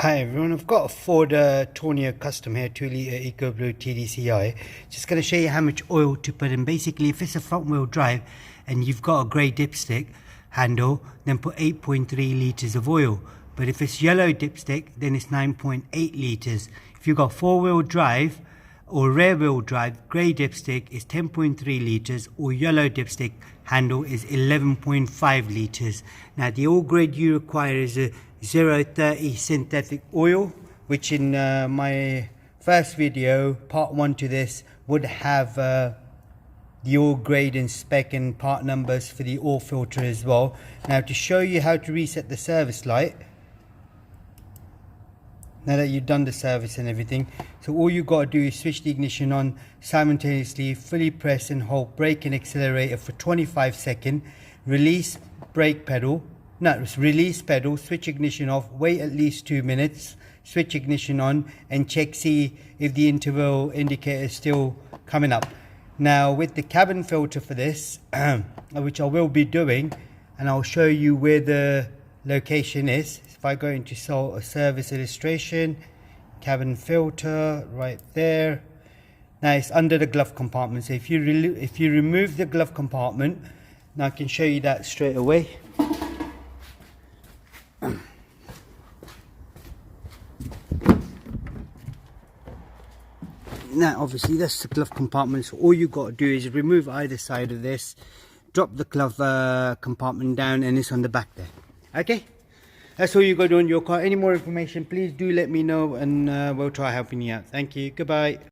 Hi everyone, I've got a Ford Tourneo Custom here, 2 litre Eco Blue TDCI. Just going to show you how much oil to put in. Basically, if it's a front wheel drive and you've got a grey dipstick handle, then put 8.3 litres of oil. But if it's yellow dipstick, then it's 9.8 litres. If you've got 4-wheel drive or rear wheel drive, grey dipstick is 10.3 litres or yellow dipstick handle is 11.5 litres. Now the oil grade you require is a 030 synthetic oil, which in my first video, part 1 to this, would have the oil grade and spec and part numbers for the oil filter as well. Now to show you how to reset the service light, now that you've done the service and everything, so all you got to do is switch the ignition on simultaneously, fully press and hold brake and accelerator for 25 seconds, release brake pedal, release pedal, switch ignition off, wait at least 2 minutes, switch ignition on and see if the interval indicator is still coming up. Now with the cabin filter for this, which I will be doing, and I'll show you where the location is. If I go into service illustration, cabin filter right there, now it's under the glove compartment. So if you remove the glove compartment, now I can show you that straight away. Now obviously that's the glove compartment, so all you got to do is remove either side of this, drop the glove compartment down, and it's on the back there. Okay, that's all you got to do on your car. Any more information, please do let me know, and we'll try helping you out. Thank you. Goodbye.